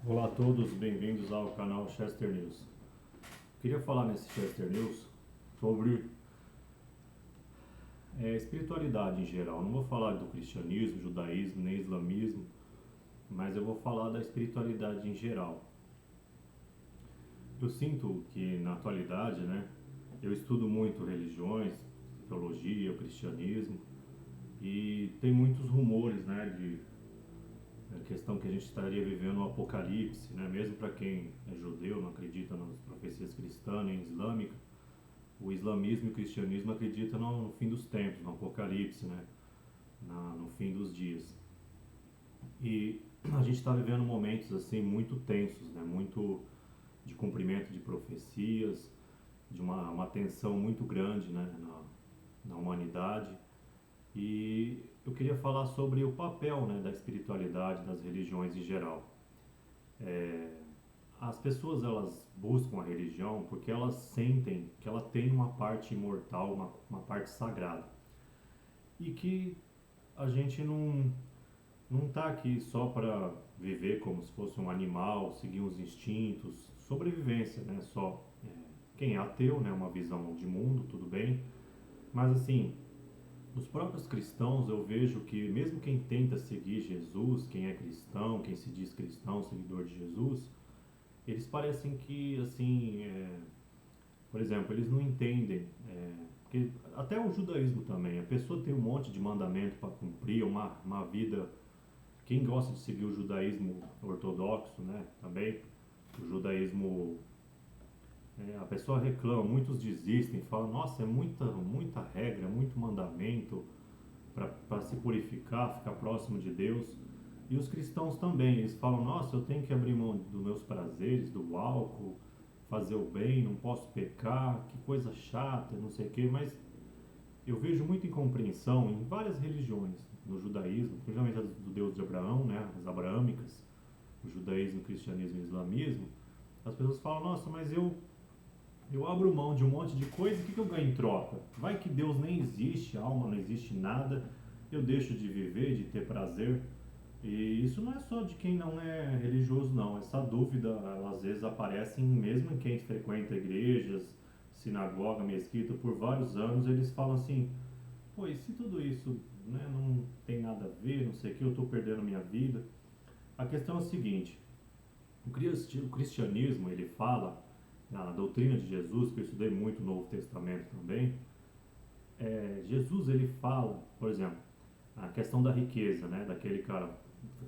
Olá a todos, bem-vindos ao canal Chester News. Queria falar nesse Chester News sobre espiritualidade em geral. Não vou falar do cristianismo, judaísmo, nem islamismo, mas eu vou falar da espiritualidade em geral. Eu sinto que na atualidade, eu estudo muito religiões, teologia, o cristianismo, e tem muitos rumores, de a questão que a gente estaria vivendo o apocalipse, mesmo para quem é judeu, não acredita nas profecias cristãs nem islâmicas. O islamismo e o cristianismo acreditam no fim dos tempos, no apocalipse, no fim dos dias. E a gente está vivendo momentos assim muito tensos, muito de cumprimento de profecias, de uma tensão muito grande, na humanidade. E eu queria falar sobre o papel, da espiritualidade, das religiões em geral. É, as pessoas elas buscam a religião porque elas sentem que ela tem uma parte imortal, uma parte sagrada. E que a gente não está aqui só para viver como se fosse um animal, seguir os instintos, sobrevivência, só quem é ateu, uma visão de mundo, tudo bem. Mas assim, os próprios cristãos eu vejo que mesmo quem tenta seguir Jesus, quem é cristão, quem se diz cristão, seguidor de Jesus, eles parecem que, assim, por exemplo, eles não entendem, porque até o judaísmo também, a pessoa tem um monte de mandamento para cumprir, uma vida, quem gosta de seguir o judaísmo ortodoxo, também, o judaísmo, a pessoa reclama, muitos desistem, falam, nossa, é muita regra, muito mandamento para se purificar, ficar próximo de Deus. E os cristãos também, eles falam, nossa, eu tenho que abrir mão dos meus prazeres, do álcool, fazer o bem, não posso pecar, que coisa chata, não sei o quê, mas eu vejo muita incompreensão em várias religiões, no judaísmo, principalmente do Deus de Abraão, as abraâmicas, o judaísmo, o cristianismo e o islamismo. As pessoas falam, nossa, mas eu abro mão de um monte de coisa, o que eu ganho em troca? Vai que Deus nem existe, alma não existe nada, eu deixo de viver, de ter prazer. E isso não é só de quem não é religioso, não. Essa dúvida, ela, às vezes, aparece mesmo em quem frequenta igrejas, sinagoga, mesquita, por vários anos, eles falam assim, pô, e se tudo isso não tem nada a ver, não sei o que, eu estou perdendo minha vida? A questão é a seguinte, o cristianismo, ele fala, na doutrina de Jesus, que eu estudei muito no Novo Testamento também, Jesus, ele fala, por exemplo, a questão da riqueza, daquele cara,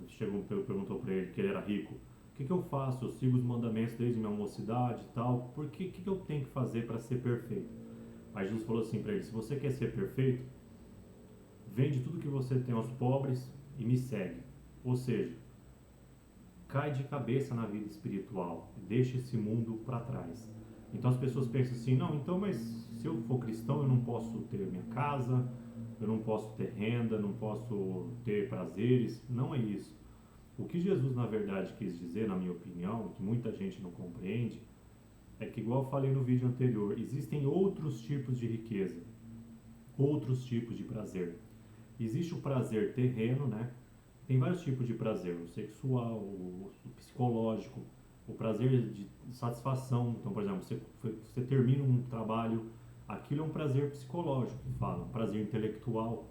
chegou, perguntou para ele que ele era rico. O que eu faço? Eu sigo os mandamentos desde minha mocidade e tal. Por que eu tenho que fazer para ser perfeito? Aí Jesus falou assim para ele: se você quer ser perfeito, vende tudo que você tem aos pobres e me segue. Ou seja, cai de cabeça na vida espiritual, deixa esse mundo para trás. Então as pessoas pensam assim: não, então, mas se eu for cristão, eu não posso ter minha casa, eu não posso ter renda, não posso ter prazeres. Não é isso. O que Jesus na verdade quis dizer, na minha opinião, que muita gente não compreende, é que, igual eu falei no vídeo anterior, existem outros tipos de riqueza, outros tipos de prazer. Existe o prazer terreno, Tem vários tipos de prazer: o sexual, o psicológico, o prazer de satisfação. Então, por exemplo, você termina um trabalho, aquilo é um prazer psicológico, que fala, um prazer intelectual.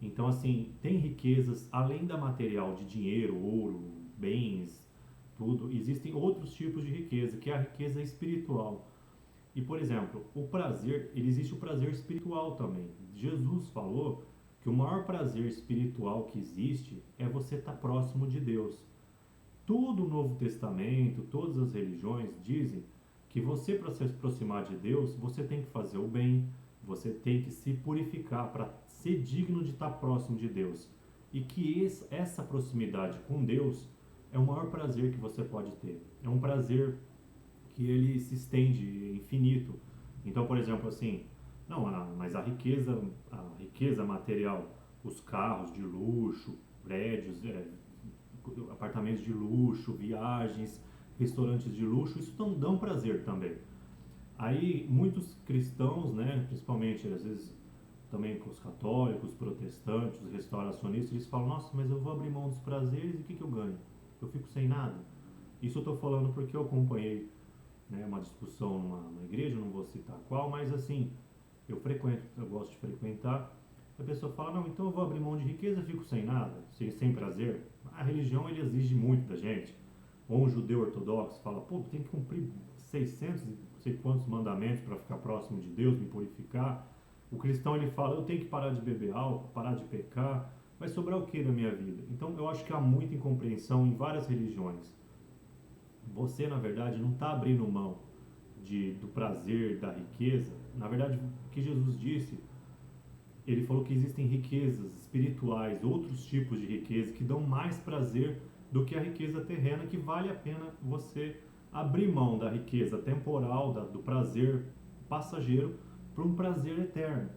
Então, assim, tem riquezas além da material, de dinheiro, ouro, bens, tudo. Existem outros tipos de riqueza, que é a riqueza espiritual. E, por exemplo, o prazer, ele existe o prazer espiritual também. Jesus falou que o maior prazer espiritual que existe é você estar próximo de Deus. Todo o Novo Testamento, todas as religiões dizem que você, para se aproximar de Deus, você tem que fazer o bem, você tem que se purificar para ser digno de estar próximo de Deus. E que essa proximidade com Deus é o maior prazer que você pode ter. É um prazer que ele se estende infinito. Então, por exemplo, assim, não, mas a riqueza material, os carros de luxo, prédios, apartamentos de luxo, viagens, restaurantes de luxo, isso dão prazer também. Aí muitos cristãos, principalmente às vezes também com os católicos, protestantes, os restauracionistas, eles falam, nossa, mas eu vou abrir mão dos prazeres e o que eu ganho? Eu fico sem nada. Isso eu estou falando porque eu acompanhei, né, uma discussão numa igreja, não vou citar qual, mas assim, eu frequento, eu gosto de frequentar. A pessoa fala, não, então eu vou abrir mão de riqueza, fico sem nada, sem prazer. A religião, ele exige muito da gente. Ou um judeu ortodoxo fala, pô, tem que cumprir 600, não sei quantos mandamentos para ficar próximo de Deus, me purificar. O cristão, ele fala, eu tenho que parar de beber álcool, parar de pecar. Vai sobrar o que na minha vida? Então, eu acho que há muita incompreensão em várias religiões. Você, na verdade, não está abrindo mão do prazer, da riqueza. Na verdade, o que Jesus disse, ele falou que existem riquezas espirituais, outros tipos de riqueza que dão mais prazer do que a riqueza terrena, que vale a pena você abrir mão da riqueza temporal, do prazer passageiro, para um prazer eterno.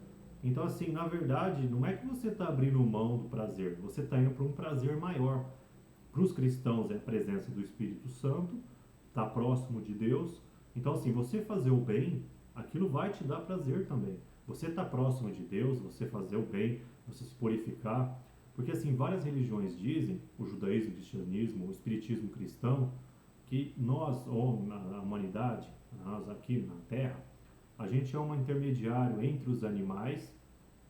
Então, assim, na verdade, não é que você está abrindo mão do prazer, você está indo para um prazer maior. Para os cristãos é a presença do Espírito Santo, está próximo de Deus. Então, assim, você fazer o bem, aquilo vai te dar prazer também. Você está próximo de Deus, você fazer o bem, você se purificar. Porque, assim, várias religiões dizem, o judaísmo, o cristianismo, o espiritismo cristão, que nós, ou na humanidade, nós aqui na Terra, a gente é um intermediário entre os animais,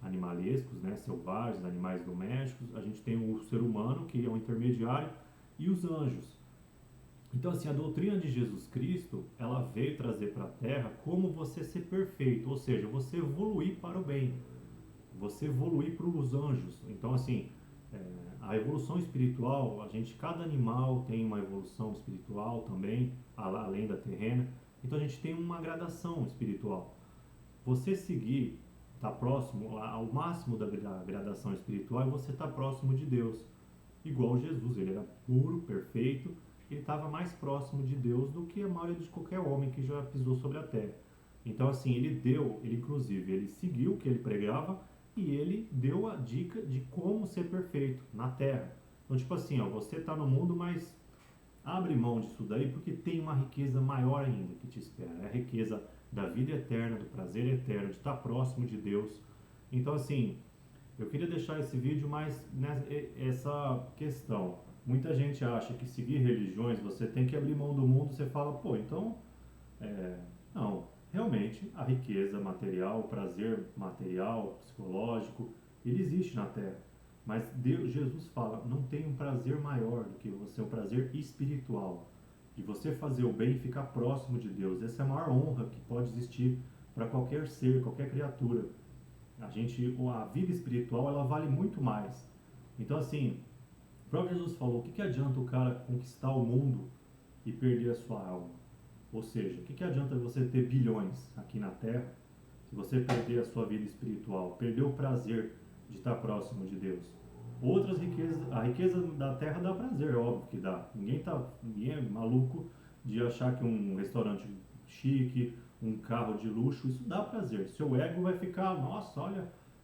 animalescos, né, selvagens, animais domésticos, a gente tem o ser humano, que é um intermediário, e os anjos. Então, assim, a doutrina de Jesus Cristo, ela veio trazer para a Terra como você ser perfeito, ou seja, você evoluir para o bem, você evoluir para os anjos. Então, assim, a evolução espiritual, cada animal tem uma evolução espiritual também, além da terrena. Então, a gente tem uma gradação espiritual. Você seguir, tá próximo ao máximo da gradação espiritual, e você está próximo de Deus. Igual Jesus, ele era puro, perfeito, ele estava mais próximo de Deus do que a maioria de qualquer homem que já pisou sobre a terra. Então, assim, ele inclusive, ele seguiu o que ele pregava e ele deu a dica de como ser perfeito na terra. Então, tipo assim, ó, você está no mundo, mas abre mão disso daí porque tem uma riqueza maior ainda que te espera. É a riqueza da vida eterna, do prazer eterno, de estar próximo de Deus. Então, assim, eu queria deixar esse vídeo mais essa questão. Muita gente acha que seguir religiões você tem que abrir mão do mundo. Você fala, pô, então, não. Realmente, a riqueza material, o prazer material, psicológico, ele existe na Terra. Mas Deus, Jesus fala, não tem um prazer maior do que você, um prazer espiritual. De você fazer o bem e ficar próximo de Deus. Essa é a maior honra que pode existir para qualquer ser, qualquer criatura. A vida espiritual, ela vale muito mais. Então, assim, o próprio Jesus falou, o que adianta o cara conquistar o mundo e perder a sua alma? Ou seja, o que adianta você ter bilhões aqui na Terra se você perder a sua vida espiritual, perder o prazer de estar próximo de Deus? Outras riquezas, a riqueza da Terra dá prazer, é óbvio que dá. Ninguém é maluco de achar que um restaurante chique, um carro de luxo, isso dá prazer. Seu ego vai ficar, nossa,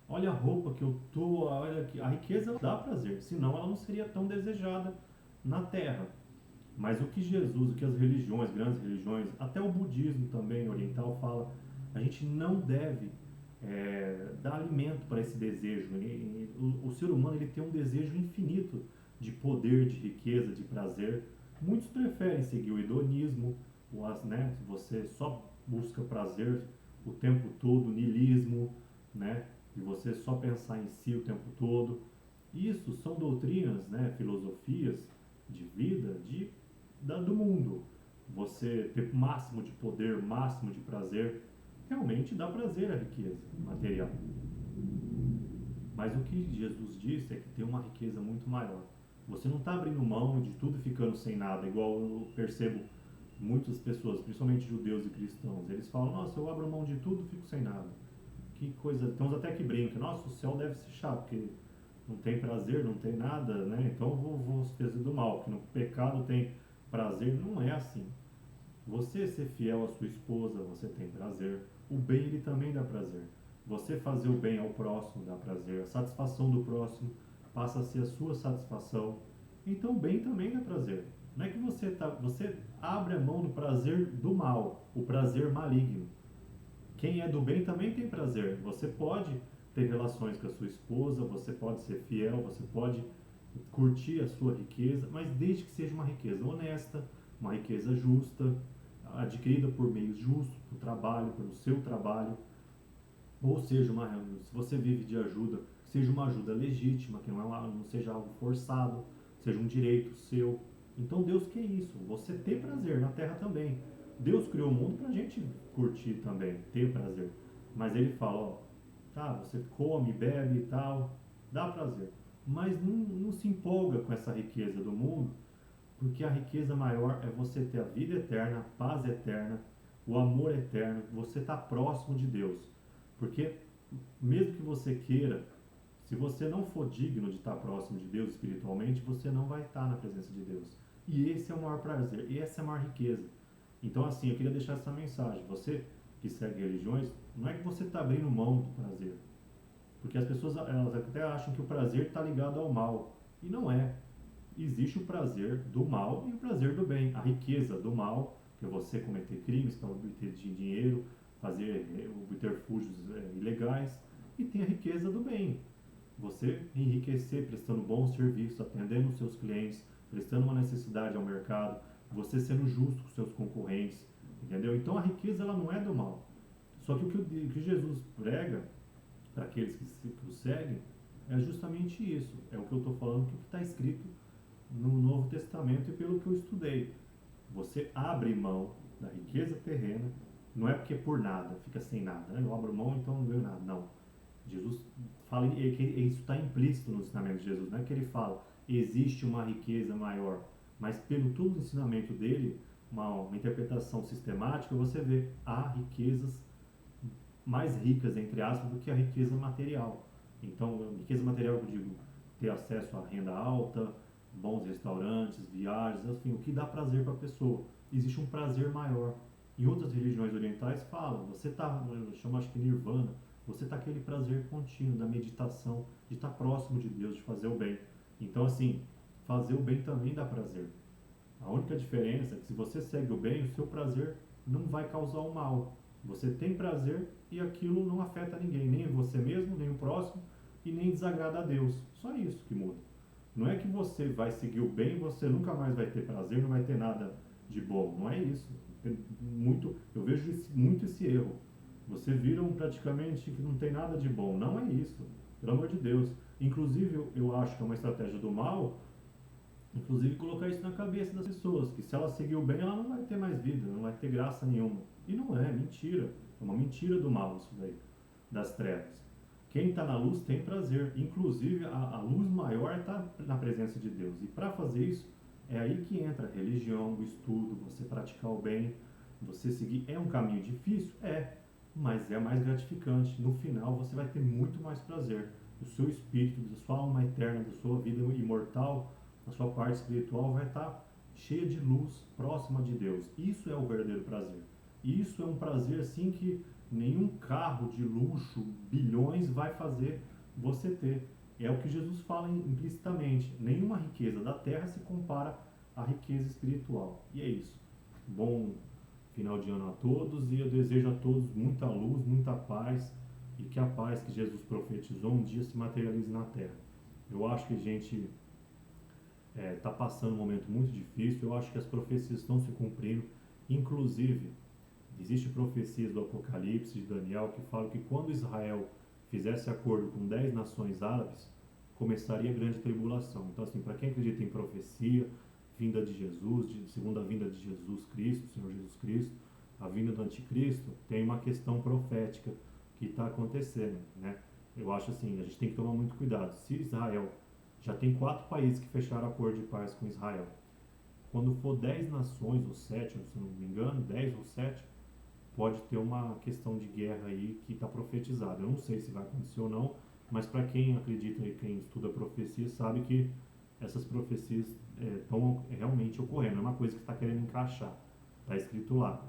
olha a roupa que eu tô, olha aqui. A riqueza dá prazer, senão ela não seria tão desejada na Terra. Mas o que Jesus, o que as religiões, grandes religiões, até o budismo também oriental fala, a gente não deve dar alimento para esse desejo. O ser humano, ele tem um desejo infinito de poder, de riqueza, de prazer. Muitos preferem seguir o hedonismo, né? Você só busca prazer o tempo todo, niilismo, né? De você só pensar em si o tempo todo. Isso são doutrinas, né? Filosofias de vida do mundo. Você ter máximo de poder, máximo de prazer, realmente dá prazer à riqueza material. Mas o que Jesus disse é que tem uma riqueza muito maior. Você não está abrindo mão de tudo e ficando sem nada, igual eu percebo muitas pessoas, principalmente judeus e cristãos. Eles falam, nossa, eu abro mão de tudo e fico sem nada. Que coisa, tem uns até que brincam, nossa, o céu deve ser chato, porque não tem prazer, não tem nada, né? Então eu vou fazer do mal, porque no pecado tem prazer. Não é assim. Você ser fiel à sua esposa, você tem prazer. O bem, ele também dá prazer. Você fazer o bem ao próximo dá prazer. A satisfação do próximo passa a ser a sua satisfação. Então o bem também dá prazer. Não é que você abre a mão do prazer do mal, o prazer maligno. Quem é do bem também tem prazer. Você pode ter relações com a sua esposa, você pode ser fiel, você pode curtir a sua riqueza, mas desde que seja uma riqueza honesta, uma riqueza justa, adquirida por meios justos, por trabalho, pelo seu trabalho, ou seja, se você vive de ajuda, seja uma ajuda legítima, que não seja algo forçado, seja um direito seu. Então Deus quer isso, você ter prazer na terra também. Deus criou o mundo para a gente curtir também, ter prazer. Mas ele fala, ó, tá, você come, bebe e tal, dá prazer. Mas não se empolga com essa riqueza do mundo, porque a riqueza maior é você ter a vida eterna, a paz eterna, o amor eterno, você está próximo de Deus. Porque mesmo que você queira, se você não for digno de estar próximo de Deus espiritualmente, você não vai estar na presença de Deus. E esse é o maior prazer, e essa é a maior riqueza. Então assim, eu queria deixar essa mensagem. Você que segue religiões, não é que você está abrindo mão do prazer. Porque as pessoas elas até acham que o prazer está ligado ao mal. E não é. Existe o prazer do mal e o prazer do bem. A riqueza do mal, que é você cometer crimes para obter dinheiro, fazer subterfúgios ilegais, e tem a riqueza do bem. Você enriquecer prestando bons serviços, atendendo os seus clientes, prestando uma necessidade ao mercado, você sendo justo com seus concorrentes, entendeu? Então a riqueza ela não é do mal. Só que o que Jesus prega para aqueles que o seguem é justamente isso. É o que eu estou falando, que está escrito no Novo Testamento e pelo que eu estudei. Você abre mão da riqueza terrena, não é porque é por nada, fica sem nada, né? Eu abro mão, então não ganho nada. Não. Jesus fala, que isso está implícito no ensinamento de Jesus, não é que ele fala, existe uma riqueza maior, mas pelo todo o ensinamento dele, uma interpretação sistemática, você vê, há riquezas mais ricas, entre aspas, do que a riqueza material. Então, riqueza material, eu digo, ter acesso à renda alta, bons restaurantes, viagens, assim, o que dá prazer para a pessoa. Existe um prazer maior. Em outras religiões orientais falam, você está, eu chamo acho que nirvana, você está aquele prazer contínuo da meditação, de estar próximo de Deus, de fazer o bem. Então, assim, fazer o bem também dá prazer. A única diferença é que se você segue o bem, o seu prazer não vai causar o mal. Você tem prazer e aquilo não afeta ninguém, nem você mesmo, nem o próximo, e nem desagrada a Deus. Só isso que muda. Não é que você vai seguir o bem, você nunca mais vai ter prazer, não vai ter nada de bom. Não é isso. Eu vejo muito esse erro. Você vira praticamente que não tem nada de bom. Não é isso. Pelo amor de Deus. Inclusive, eu acho que é uma estratégia do mal, inclusive colocar isso na cabeça das pessoas, que se ela seguir o bem, ela não vai ter mais vida, não vai ter graça nenhuma. E não é, mentira. É uma mentira do mal isso daí, das trevas. Quem está na luz tem prazer. Inclusive, a luz maior está na presença de Deus. E para fazer isso, é aí que entra a religião, o estudo, você praticar o bem, você seguir. É um caminho difícil? É, mas é mais gratificante. No final, você vai ter muito mais prazer. O seu espírito, da sua alma eterna, da sua vida imortal, a sua parte espiritual vai estar cheia de luz, próxima de Deus. Isso é o verdadeiro prazer. E isso é um prazer assim que nenhum carro de luxo, bilhões, vai fazer você ter. É o que Jesus fala implicitamente. Nenhuma riqueza da terra se compara à riqueza espiritual. E é isso. Bom final de ano a todos, e eu desejo a todos muita luz, muita paz, e que a paz que Jesus profetizou um dia se materialize na terra. Eu acho que a gente está passando um momento muito difícil. Eu acho que as profecias estão se cumprindo. Inclusive, existem profecias do Apocalipse, de Daniel, que falam que quando Israel fizesse acordo com 10 nações árabes, começaria a grande tribulação. Então, assim, para quem acredita em profecia, vinda de Jesus, segunda vinda de Jesus Cristo, Senhor Jesus Cristo, a vinda do anticristo, tem uma questão profética que está acontecendo, né? Eu acho assim, a gente tem que tomar muito cuidado. Se Israel, já tem 4 países que fecharam acordo de paz com Israel, quando for 10 nações, ou 7, se não me engano, 10 ou 7, pode ter uma questão de guerra aí que está profetizada. Eu não sei se vai acontecer ou não, mas para quem acredita e quem estuda profecia sabe que essas profecias estão realmente ocorrendo. É uma coisa que está querendo encaixar. Está escrito lá,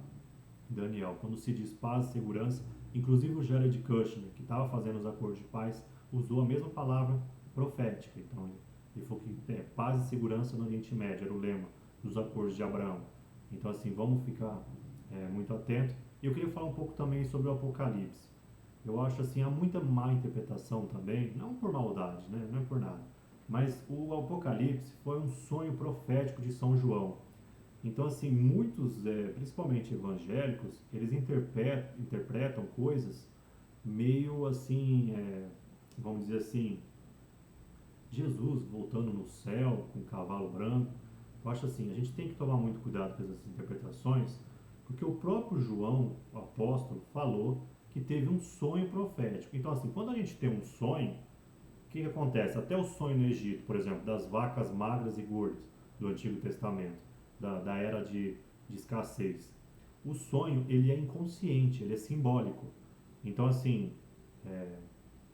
Daniel, quando se diz paz e segurança, inclusive o Jared Kushner, que estava fazendo os acordos de paz, usou a mesma palavra profética. Então, ele falou que paz e segurança no Oriente Médio, era o lema dos acordos de Abraão. Então, assim, vamos ficar muito atentos. E eu queria falar um pouco também sobre o Apocalipse. Eu acho assim, há muita má interpretação também, não por maldade, né? Não é por nada. Mas o Apocalipse foi um sonho profético de São João. Então, assim, muitos, principalmente evangélicos, eles interpretam coisas meio assim, vamos dizer assim, Jesus voltando no céu com um cavalo branco. Eu acho assim, a gente tem que tomar muito cuidado com essas interpretações, porque o próprio João, o apóstolo, falou que teve um sonho profético. Então, assim, quando a gente tem um sonho, o que acontece? Até o sonho no Egito, por exemplo, das vacas magras e gordas do Antigo Testamento, da era de escassez. O sonho, ele é inconsciente, ele é simbólico. Então, assim, é,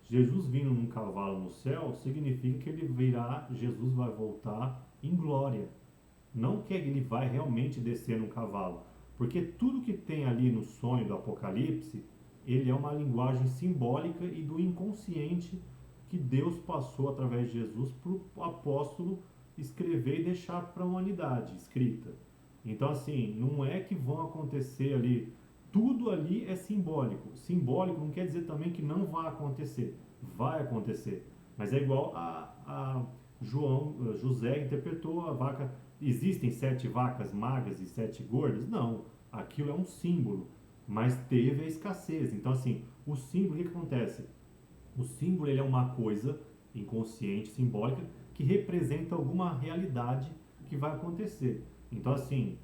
Jesus vindo num cavalo no céu significa que ele virá, Jesus vai voltar em glória. Não que ele vai realmente descer num cavalo. Porque tudo que tem ali no sonho do Apocalipse, ele é uma linguagem simbólica e do inconsciente que Deus passou através de Jesus para o apóstolo escrever e deixar para a humanidade escrita. Então, assim, não é que vão acontecer ali. Tudo ali é simbólico. Simbólico não quer dizer também que não vai acontecer. Vai acontecer. Mas é igual a José interpretou a vaca. Existem 7 vacas magras e 7 gordas? Não. Aquilo é um símbolo. Mas teve a escassez. Então, assim, o símbolo, o que acontece? O símbolo ele é uma coisa inconsciente, simbólica, que representa alguma realidade que vai acontecer. Então, assim,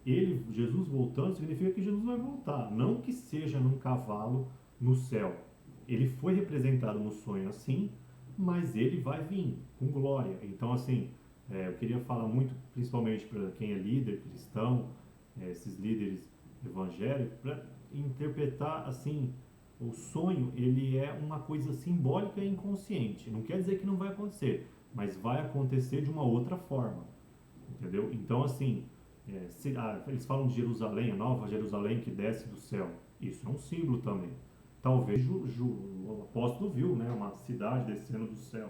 Jesus voltando significa que Jesus vai voltar, não que seja num cavalo no céu. Ele foi representado no sonho assim, mas ele vai vir com glória. Então, assim, eu queria falar muito, principalmente para quem é líder cristão, esses líderes evangélicos, para interpretar assim, o sonho ele é uma coisa simbólica e inconsciente. Não quer dizer que não vai acontecer, mas vai acontecer de uma outra forma, entendeu? Então, assim, eles falam de Jerusalém, a nova Jerusalém que desce do céu. Isso é um símbolo também. Talvez o apóstolo viu, né, uma cidade descendo do céu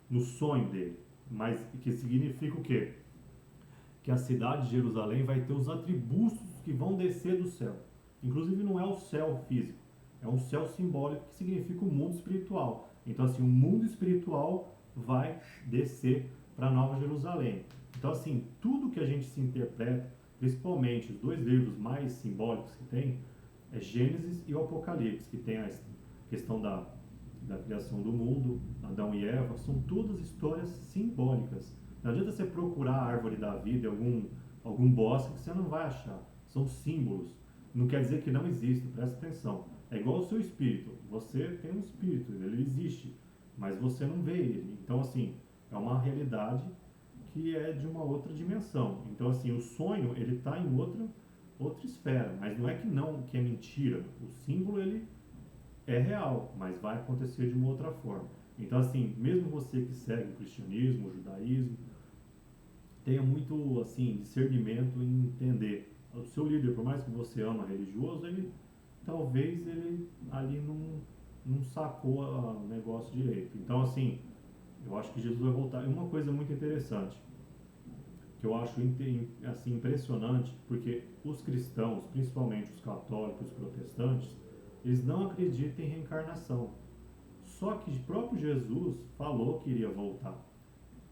no sonho dele, mas que significa o quê? Que a cidade de Jerusalém vai ter os atributos que vão descer do céu. Inclusive não é o céu físico, é um céu simbólico que significa o mundo espiritual. Então, assim, o mundo espiritual vai descer para a Nova Jerusalém. Então, assim, tudo que a gente se interpreta, principalmente os dois livros mais simbólicos que tem, é Gênesis e o Apocalipse, que tem a questão da criação do mundo, Adão e Eva, são todas histórias simbólicas. Não adianta você procurar a árvore da vida em algum bosque que você não vai achar. São símbolos. Não quer dizer que não existe, presta atenção. É igual o seu espírito. Você tem um espírito, ele existe, mas você não vê ele. Então, assim, é uma realidade que é de uma outra dimensão. Então, assim, o sonho, ele está em outra esfera, mas não é que não, que é mentira. O símbolo, ele é real, mas vai acontecer de uma outra forma. Então, assim, mesmo você que segue o cristianismo, o judaísmo, tenha muito, assim, discernimento em entender. O seu líder, por mais que você ama religioso, ele talvez ele ali não sacou o negócio direito. Então, assim, eu acho que Jesus vai voltar. E uma coisa muito interessante, que eu acho assim, impressionante, porque os cristãos, principalmente os católicos, os protestantes, eles não acreditam em reencarnação. Só que o próprio Jesus falou que iria voltar.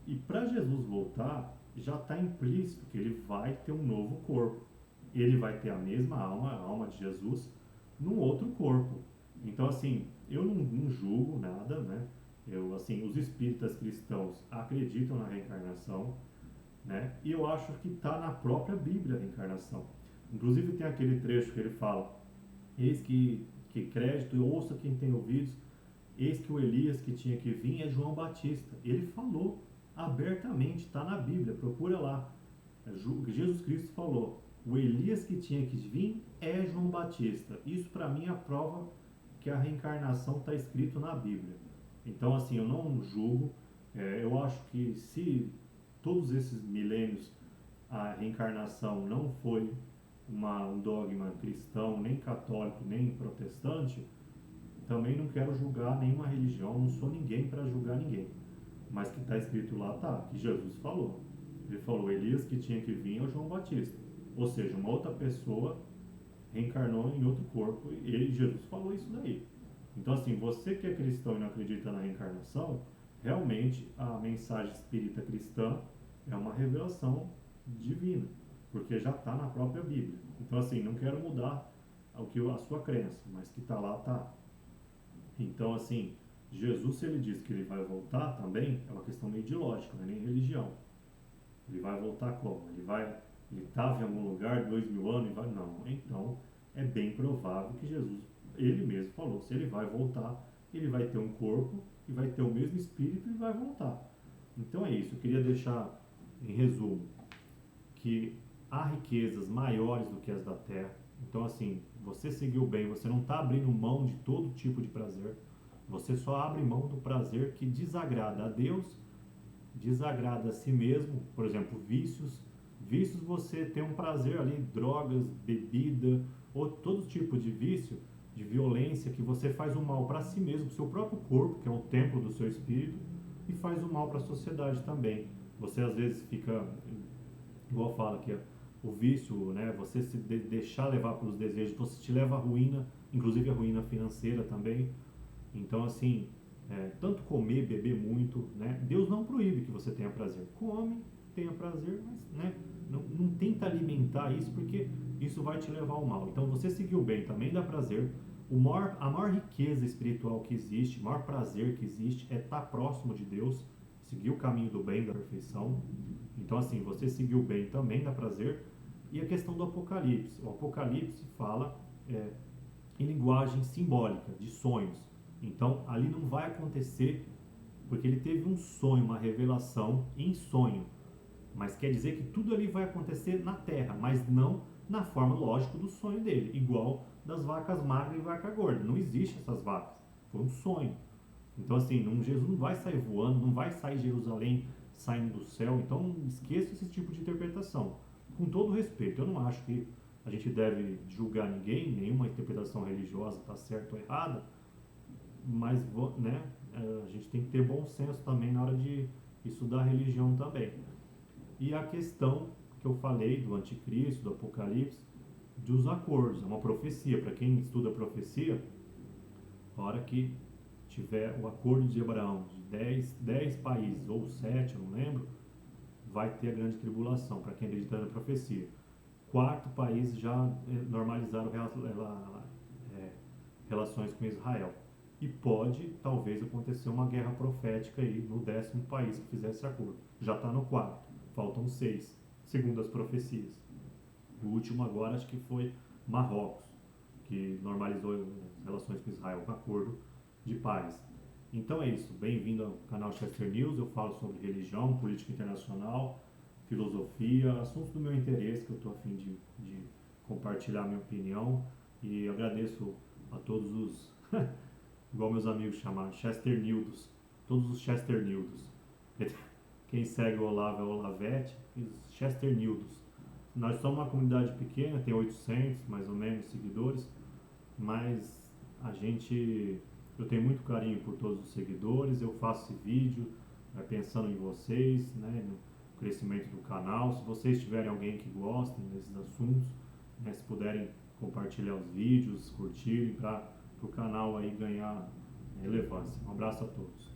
E para Jesus voltar, já está implícito que ele vai ter um novo corpo. Ele vai ter a mesma alma, a alma de Jesus, num outro corpo. Então, assim, eu não julgo nada, né? Eu, assim, os espíritas cristãos acreditam na reencarnação, né? E eu acho que está na própria Bíblia a reencarnação. Inclusive tem aquele trecho que ele fala: eis que crédito, ouça quem tem ouvidos, eis que o Elias que tinha que vir é João Batista. Ele falou abertamente, está na Bíblia, procura lá. Jesus Cristo falou: o Elias que tinha que vir é João Batista. Isso para mim é a prova que a reencarnação está escrito na Bíblia. Então, assim, eu não julgo. Eu acho que se todos esses milênios a reencarnação não foi um dogma cristão, nem católico, nem protestante, também não quero julgar nenhuma religião, não sou ninguém para julgar ninguém. Mas que está escrito lá, tá, que Jesus falou. Ele falou: Elias que tinha que vir é o João Batista. Ou seja, uma outra pessoa reencarnou em outro corpo e Jesus falou isso daí. Então, assim, você que é cristão e não acredita na reencarnação, realmente a mensagem espírita cristã é uma revelação divina. porque já está na própria Bíblia. Então, assim, não quero mudar a sua crença, mas que está lá, está. Então, assim, Jesus, se ele diz que ele vai voltar também, é uma questão meio de lógica, não é nem religião. Ele vai voltar como? Ele estava em algum lugar 2000 anos e vai? Não. Então, é bem provável que Jesus, ele mesmo falou, se ele vai voltar, ele vai ter um corpo e vai ter o mesmo espírito e vai voltar. Então é isso, eu queria deixar em resumo que há riquezas maiores do que as da terra. Então, assim, você seguiu bem, você não está abrindo mão de todo tipo de prazer, você só abre mão do prazer que desagrada a Deus, desagrada a si mesmo. Por exemplo, vícios. Vícios, você tem um prazer ali, drogas, bebida, ou todo tipo de vício, de violência, que você faz o mal para si mesmo, seu próprio corpo, que é o templo do seu espírito, e faz o mal para a sociedade também. Você às vezes fica, igual fala que o vício, né, você se deixar levar pelos desejos, você te leva à ruína, inclusive a ruína financeira também. Então, assim, tanto comer, beber muito, né? Deus não proíbe que você tenha prazer. Come, tenha prazer, mas, né, não tenta alimentar isso, porque isso vai te levar ao mal. Então, você seguiu bem, também dá prazer. A maior riqueza espiritual que existe, o maior prazer que existe é estar próximo de Deus, seguir o caminho do bem, da perfeição. Então, assim, você seguiu bem, também dá prazer. E a questão do Apocalipse. O Apocalipse fala em linguagem simbólica, de sonhos. Então, ali não vai acontecer, porque ele teve um sonho, uma revelação em sonho. Mas quer dizer que tudo ali vai acontecer na terra, mas não na forma lógica do sonho dele, igual das vacas magras e vaca gorda. Não existe essas vacas. Foi um sonho. Então, assim, Jesus não vai sair voando, não vai sair Jerusalém saindo do céu. Então, esqueça esse tipo de interpretação. Com todo respeito, eu não acho que a gente deve julgar ninguém, nenhuma interpretação religiosa está certa ou errada, mas, né, a gente tem que ter bom senso também na hora de estudar a religião também. E a questão que eu falei do anticristo, do apocalipse, dos acordos, é uma profecia. Para quem estuda profecia, a hora que tiver o acordo de Abraão de 10 países, ou 7, eu não lembro, vai ter a grande tribulação, para quem acredita na profecia. 4 países já normalizaram relações com Israel. E pode, talvez, acontecer uma guerra profética aí no 10º país que fizer esse acordo. Já está no 4º, faltam 6, segundo as profecias. O último agora acho que foi Marrocos, que normalizou as relações com Israel com acordo de paz. Então é isso, bem-vindo ao canal Chester News. Eu falo sobre religião, política internacional, filosofia, assuntos do meu interesse, que eu estou a fim de compartilhar minha opinião. E eu agradeço a todos os, igual meus amigos chamaram, Chester Nildos, todos os Chester Nildos. Quem segue o Olavo é o Olavete, e os Chester Nildos. Nós somos uma comunidade pequena, tem 800 mais ou menos seguidores, mas eu tenho muito carinho por todos os seguidores. Eu faço esse vídeo pensando em vocês, né, no crescimento do canal. Se vocês tiverem alguém que gostem desses assuntos, né, se puderem compartilhar os vídeos, curtirem, para o canal aí ganhar relevância. Um abraço a todos.